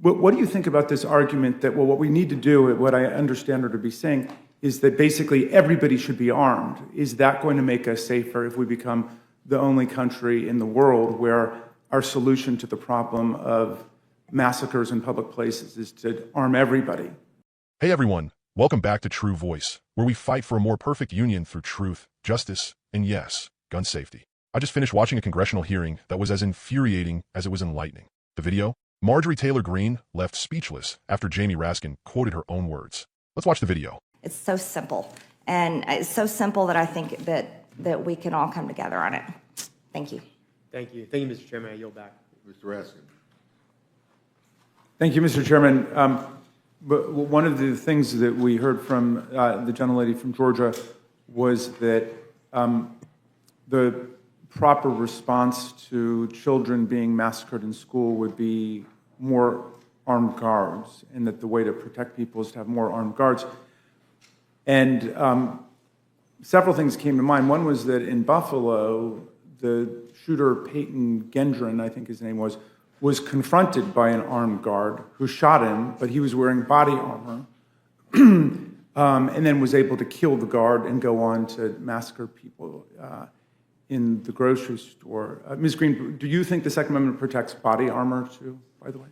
What do you think about this argument that, well, what we need to do, what I understand her to be saying, is that basically everybody should be armed? Is that going to make us safer if we become the only country in the world where our solution to the problem of massacres in public places is to arm everybody? Hey everyone, welcome back to True Voice, where we fight for a more perfect union through truth, justice, and yes, gun safety. I just finished watching a congressional hearing that was as infuriating as it was enlightening. The video? Marjorie Taylor Greene left speechless after Jamie Raskin quoted her own words. Let's watch the video. It's so simple, and it's so simple that I think that we can all come together on it. Thank you. Thank you. Thank you, Mr. Chairman. I yield back. Mr. Raskin. Thank you, Mr. Chairman. But one of the things that we heard from the gentlelady from Georgia was that the proper response to children being massacred in school would be more armed guards, and that the way to protect people is to have more armed guards. And several things came to mind. One was that in Buffalo, the shooter, Peyton Gendron, I think his name was confronted by an armed guard who shot him, but he was wearing body armor, and then was able to kill the guard and go on to massacre people in the grocery store. Ms. Greene, do you think the Second Amendment protects body armor too, by the way?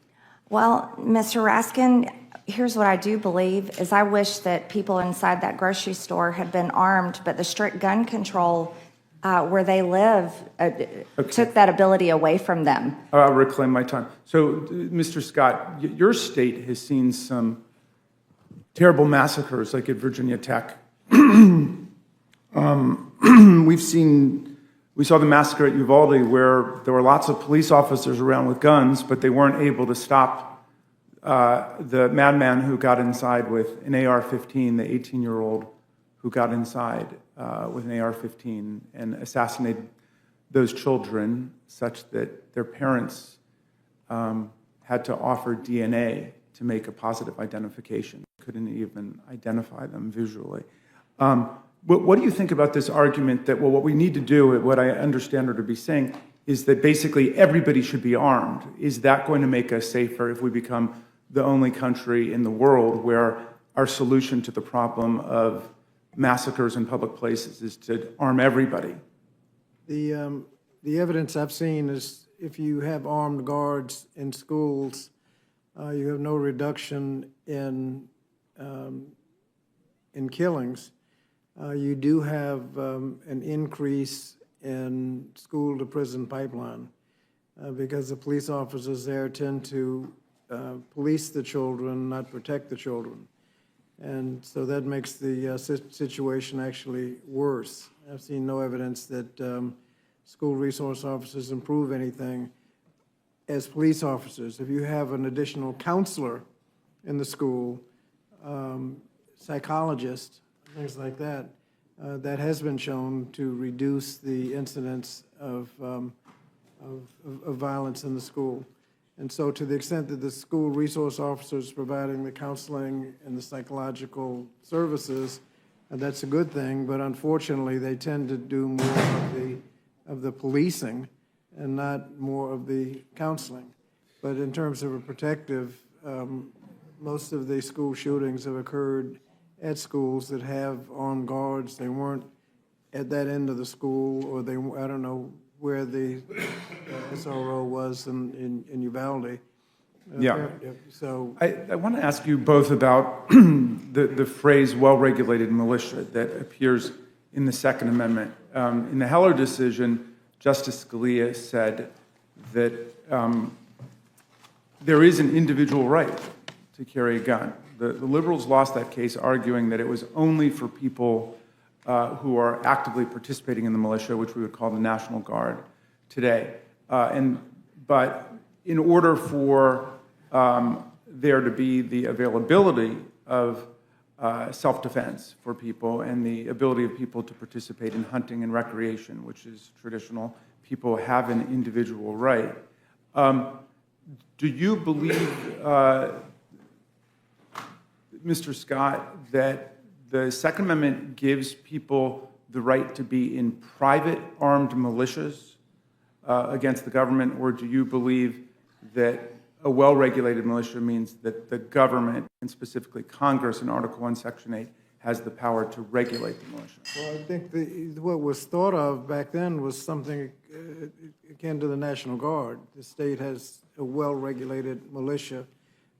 Well, Mr. Raskin, here's what I do believe, is I wish that people inside that grocery store had been armed, but the strict gun control where they live took that ability away from them. I'll reclaim my time. So, Mr. Scott, your state has seen some terrible massacres, like at Virginia Tech. We saw the massacre at Uvalde, where there were lots of police officers around with guns, but they weren't able to stop the madman who got inside with an AR-15, the 18-year-old who got inside with an AR-15 and assassinated those children, such that their parents had to offer DNA to make a positive identification. Couldn't even identify them visually. What do you think about this argument that, well, what we need to do, what I understand her to be saying, is that basically everybody should be armed? Is that going to make us safer if we become the only country in the world where our solution to the problem of massacres in public places is to arm everybody? The evidence I've seen is if you have armed guards in schools, you have no reduction in killings. You do have an increase in school-to-prison pipeline because the police officers there tend to police the children, not protect the children. And so that makes the situation actually worse. I've seen no evidence that school resource officers improve anything as police officers. If you have an additional counselor in the school, psychologist, things like that, that has been shown to reduce the incidence of violence in the school. And so to the extent that the school resource officers providing the counseling and the psychological services, that's a good thing, but unfortunately they tend to do more of the policing and not more of the counseling. But in terms of a protective, most of the school shootings have occurred at schools that have armed guards. They weren't at that end of the school, or I don't know where the SRO was in Uvalde. Yeah. So I want to ask you both about the phrase well-regulated militia that appears in the Second Amendment. In the Heller decision, Justice Scalia said that there is an individual right to carry a gun. The liberals lost that case, arguing that it was only for people who are actively participating in the militia, which we would call the National Guard today. But in order for there to be the availability of self-defense for people and the ability of people to participate in hunting and recreation, which is traditional, people have an individual right. Do you believe, Mr. Scott, that the Second Amendment gives people the right to be in private armed militias against the government, or do you believe that a well-regulated militia means that the government, and specifically Congress in Article 1, Section 8, has the power to regulate the militia. Well, I think what was thought of back then was something akin to the National Guard. The state has a well-regulated militia,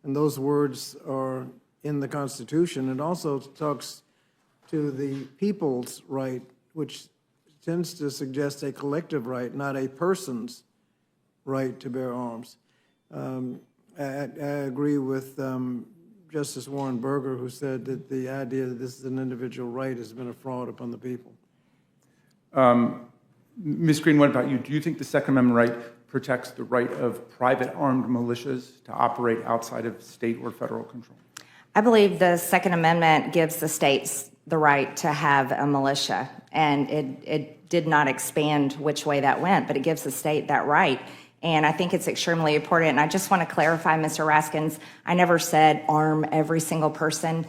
and those words are in the Constitution. It also talks to the people's right, which tends to suggest a collective right, not a person's right to bear arms. I agree with Justice Warren Berger, who said that the idea that this is an individual right has been a fraud upon the people. Ms. Greene, what about you? Do you think the Second Amendment right protects the right of private armed militias to operate outside of state or federal control? I believe the Second Amendment gives the states the right to have a militia, and it did not expand which way that went, but it gives the state that right. And I think it's extremely important. And I just want to clarify, Mr. Raskins, I never said arm every single person.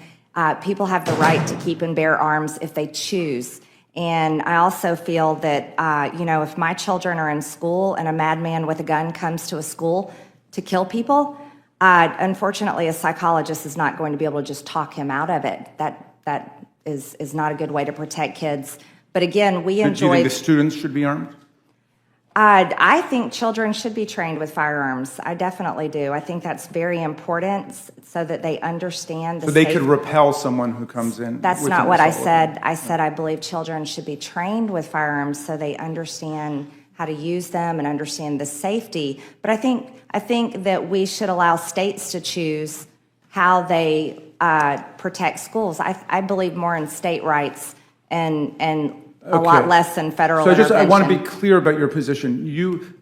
People have the right to keep and bear arms if they choose. And I also feel that, if my children are in school and a madman with a gun comes to a school to kill people, unfortunately, a psychologist is not going to be able to just talk him out of it. That is not a good way to protect kids. But again, we enjoy... Do you think the students should be armed? I think children should be trained with firearms. I definitely do. I think that's very important so that they understand the So they safety. could repel someone who comes in? That's with not an what I assault said. I said I believe children should be trained with firearms so they understand how to use them and understand the safety. But I think that we should allow states to choose how they protect schools. I believe more in state rights and a lot less than federal intervention. I want to be clear about your position.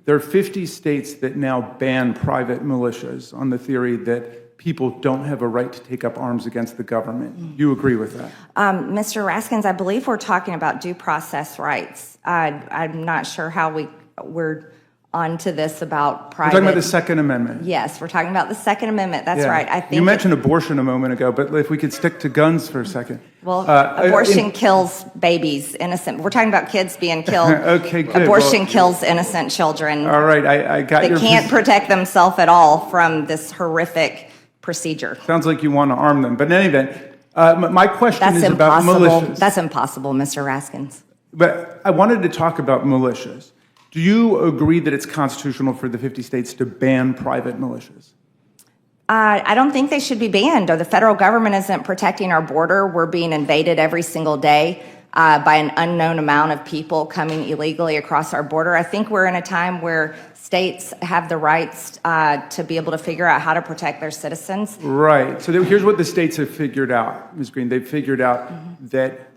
There are 50 states that now ban private militias on the theory that people don't have a right to take up arms against the government. You agree with that? Mr. Raskins, I believe we're talking about due process rights. I'm not sure how we're onto this about private. We're talking about the Second Amendment. Yes, we're talking about the Second Amendment. That's Yeah. right. I think you mentioned abortion a moment ago, but if we could stick to guns for a second. Well, abortion kills babies, innocent. We're talking about kids being killed. Okay, good. Abortion kills innocent children. All right, I got They your... can't protect themselves at all from this horrific procedure. Sounds like you want to arm them. But in any event, my question That's is impossible. about militias. That's impossible, Mr. Raskins. But I wanted to talk about militias. Do you agree that it's constitutional for the 50 states to ban private militias? I don't think they should be banned. Or the federal government isn't protecting our border. We're being invaded every single day by an unknown amount of people coming illegally across our border. I think we're in a time where states have the rights to be able to figure out how to protect their citizens. Right. So here's what the states have figured out, Ms. Greene. They've figured out that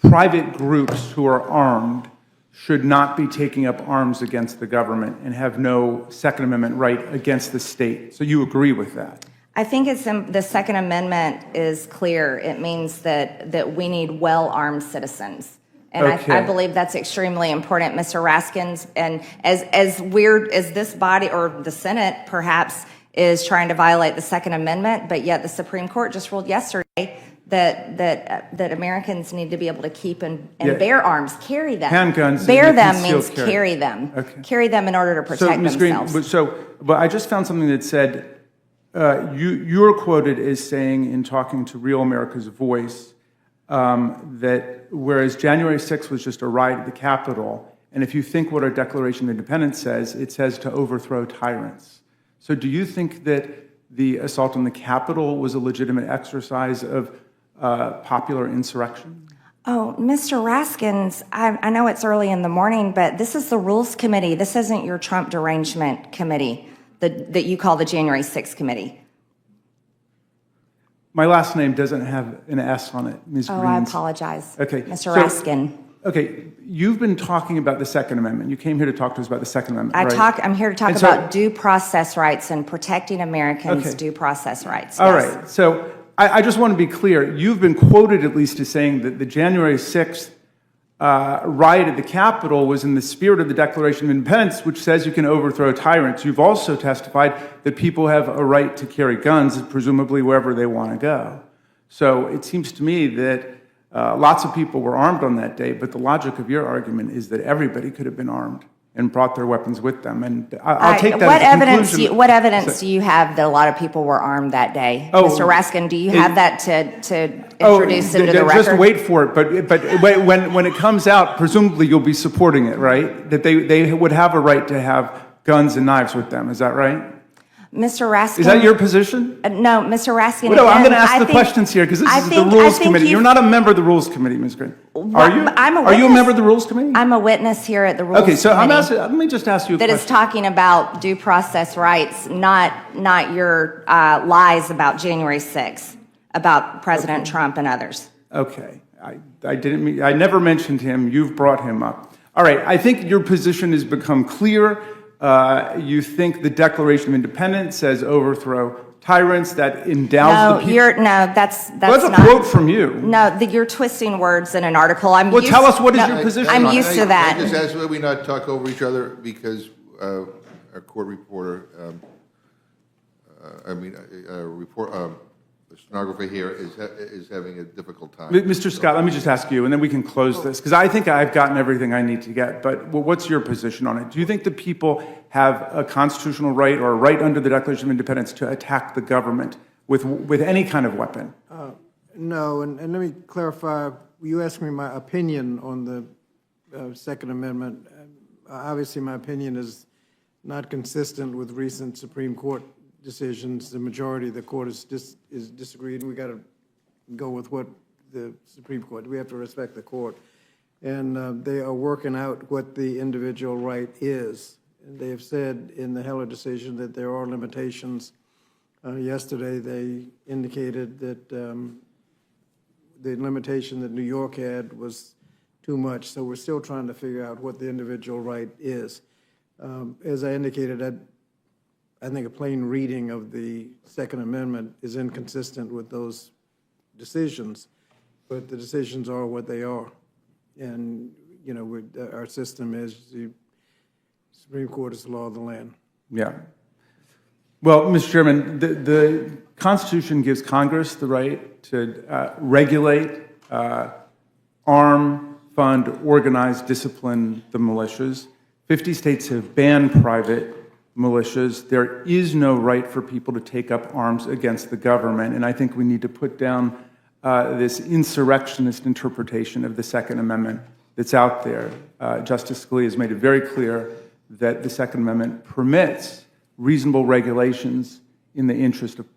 private groups who are armed should not be taking up arms against the government and have no Second Amendment right against the state. So you agree with that? I think the Second Amendment is clear. It means that we need well-armed citizens. And Okay. I believe that's extremely important, Mr. Raskins. And as weird as this body or the Senate perhaps is trying to violate the Second Amendment, but yet the Supreme Court just ruled yesterday that Americans need to be able to keep and bear arms, carry them. Handguns. Bear and them concealed means carry. carry them. Okay. Carry them in order to protect So, Ms. Greene, themselves. but I just found something that said, you're quoted as saying in talking to Real America's Voice that whereas January 6th was just a riot at the Capitol, and if you think what our Declaration of Independence says, it says to overthrow tyrants. So do you think that the assault on the Capitol was a legitimate exercise of popular insurrection? Oh, Mr. Raskins, I know it's early in the morning, but this is the Rules Committee. This isn't your Trump derangement committee that you call the January 6th committee. My last name doesn't have an S on it, Ms. Oh, Greene. I apologize. Okay. Mr. Raskin. Okay, you've been talking about the Second Amendment. You came here to talk to us about the Second Amendment, right? I'm here to talk And so- about due process rights and protecting Americans' Okay. due process rights. All Yes. right, so I just want to be clear. You've been quoted at least as saying that the January 6th riot at the Capitol was in the spirit of the Declaration of Independence, which says you can overthrow tyrants. You've also testified that people have a right to carry guns, presumably wherever they want to go. So it seems to me that lots of people were armed on that day, but the logic of your argument is that everybody could have been armed. and brought their weapons with them. And I'll take that What as a evidence? conclusion. What evidence do you have that a lot of people were armed that day, Oh, Mr. Raskin? Do you have that to Oh, introduce into the record? just wait for it. But when it comes out, presumably you'll be supporting it, right? That they would have a right to have guns and knives with them. Is that right? Mr. Raskin. Is that your position? No, Mr. Raskin. Well, no, I'm again, going to ask I the think- questions here because this I is think- the I Rules think Committee. you've- You're not a member of the Rules Committee, Ms. Greene. Are you? I'm a Are you a witness. member of the Rules Committee? I'm a witness here at the Rules Okay, so I'm Committee asking. Let me just ask you a that question. is talking about due process rights, not your lies about January 6th, about President Trump and others. Okay, I didn't mean, I never mentioned him. You've brought him up. All right, I think your position has become clear. You think the Declaration of Independence says overthrow tyrants, that endows the people. That's Well, that's not. a quote from you. No, you're twisting words in an article. Well, tell us what is your position I'm on it. used to that. I just ask that we not talk over each other because our court reporter, the stenographer here is having a difficult time. Mr. Scott, let me just ask you, and then we can close this, because I think I've gotten everything I need to get, but what's your position on it? Do you think that people have a constitutional right or a right under the Declaration of Independence to attack the government with any kind of weapon? No, and let me clarify, you asked me my opinion on the Second Amendment. Obviously, my opinion is not consistent with recent Supreme Court decisions. The majority of the court is disagreed, and we got to go with what the Supreme Court, we have to respect the court. And they are working out what the individual right is. And they have said in the Heller decision that there are limitations. Yesterday, they indicated that the limitation that New York had was too much, so we're still trying to figure out what the individual right is. As I indicated, I think a plain reading of the Second Amendment is inconsistent with those decisions, but the decisions are what they are. And, you know, our system is the Supreme Court is the law of the land. Yeah. Well, Mr. Chairman, the Constitution gives Congress the right to regulate, arm, fund, organize, discipline the militias. 50 states have banned private militias. There is no right for people to take up arms against the government, and I think we need to put down this insurrectionist interpretation of the Second Amendment that's out there. Justice Scalia has made it very clear that the Second Amendment permits reasonable regulations in the interest of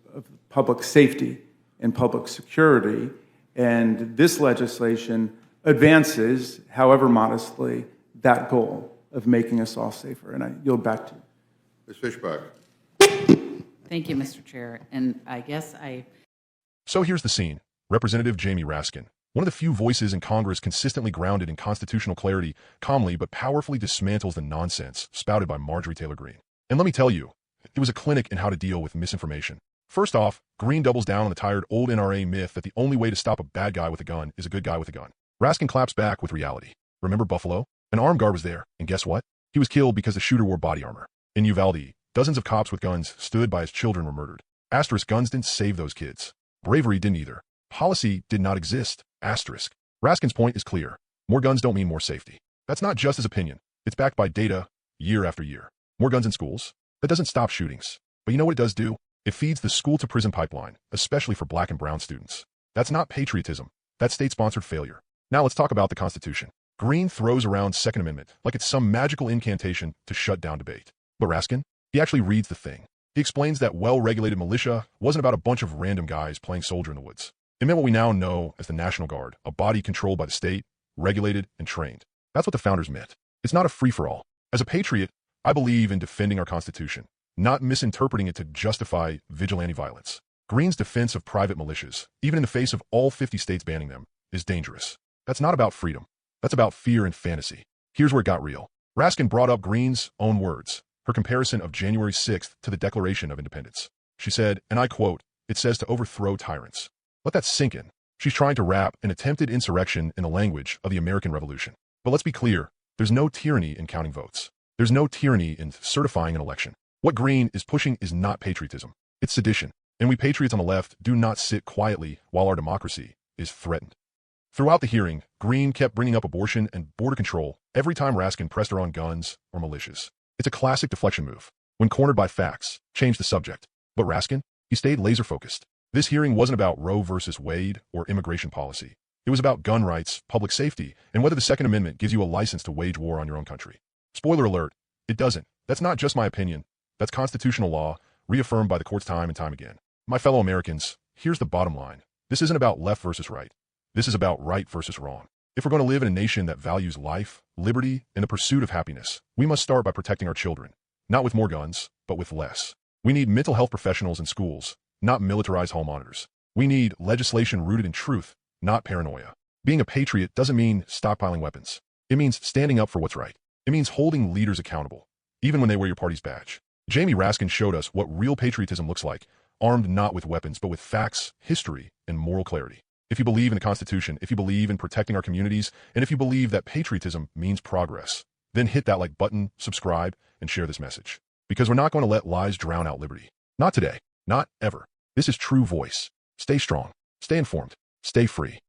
public safety and public security, and this legislation advances, however modestly, that goal of making us all safer. And I yield back to you. Ms. Fishbach. Thank you, Mr. Chair. And I guess So here's the scene. Representative Jamie Raskin, one of the few voices in Congress consistently grounded in constitutional clarity, calmly but powerfully dismantles the nonsense spouted by Marjorie Taylor Greene. And let me tell you, it was a clinic in how to deal with misinformation. First off, Greene doubles down on the tired old NRA myth that the only way to stop a bad guy with a gun is a good guy with a gun. Raskin claps back with reality. Remember Buffalo? An armed guard was there, and guess what? He was killed because the shooter wore body armor. In Uvalde, dozens of cops with guns stood by as children were murdered. Asterisk, guns didn't save those kids. Bravery didn't either. Policy did not exist. Asterisk. Raskin's point is clear. More guns don't mean more safety. That's not just his opinion. It's backed by data, year after year. More guns in schools? That doesn't stop shootings. But you know what it does do? It feeds the school-to-prison pipeline, especially for black and brown students. That's not patriotism. That's state-sponsored failure. Now let's talk about the Constitution. Greene throws around Second Amendment like it's some magical incantation to shut down debate. But Raskin, he actually reads the thing. He explains that well-regulated militia wasn't about a bunch of random guys playing soldier in the woods. It meant what we now know as the National Guard, a body controlled by the state, regulated, and trained. That's what the founders meant. It's not a free-for-all. As a patriot, I believe in defending our Constitution, not misinterpreting it to justify vigilante violence. Greene's defense of private militias, even in the face of all 50 states banning them, is dangerous. That's not about freedom. That's about fear and fantasy. Here's where it got real. Raskin brought up Greene's own words, her comparison of January 6th to the Declaration of Independence. She said, and I quote, "It says to overthrow tyrants." Let that sink in. She's trying to wrap an attempted insurrection in the language of the American Revolution. But let's be clear, there's no tyranny in counting votes. There's no tyranny in certifying an election. What Greene is pushing is not patriotism. It's sedition. And we patriots on the left do not sit quietly while our democracy is threatened. Throughout the hearing, Greene kept bringing up abortion and border control every time Raskin pressed her on guns or militias. It's a classic deflection move. When cornered by facts, change the subject. But Raskin, he stayed laser-focused. This hearing wasn't about Roe versus Wade or immigration policy. It was about gun rights, public safety, and whether the Second Amendment gives you a license to wage war on your own country. Spoiler alert, it doesn't. That's not just my opinion. That's constitutional law, reaffirmed by the courts time and time again. My fellow Americans, here's the bottom line. This isn't about left versus right. This is about right versus wrong. If we're going to live in a nation that values life, liberty, and the pursuit of happiness, we must start by protecting our children. Not with more guns, but with less. We need mental health professionals in schools, not militarized hall monitors. We need legislation rooted in truth, not paranoia. Being a patriot doesn't mean stockpiling weapons. It means standing up for what's right. It means holding leaders accountable, even when they wear your party's badge. Jamie Raskin showed us what real patriotism looks like, armed not with weapons, but with facts, history, and moral clarity. If you believe in the Constitution, if you believe in protecting our communities, and if you believe that patriotism means progress, then hit that like button, subscribe, and share this message. Because we're not going to let lies drown out liberty. Not today. Not ever. This is True Voice. Stay strong. Stay informed. Stay free.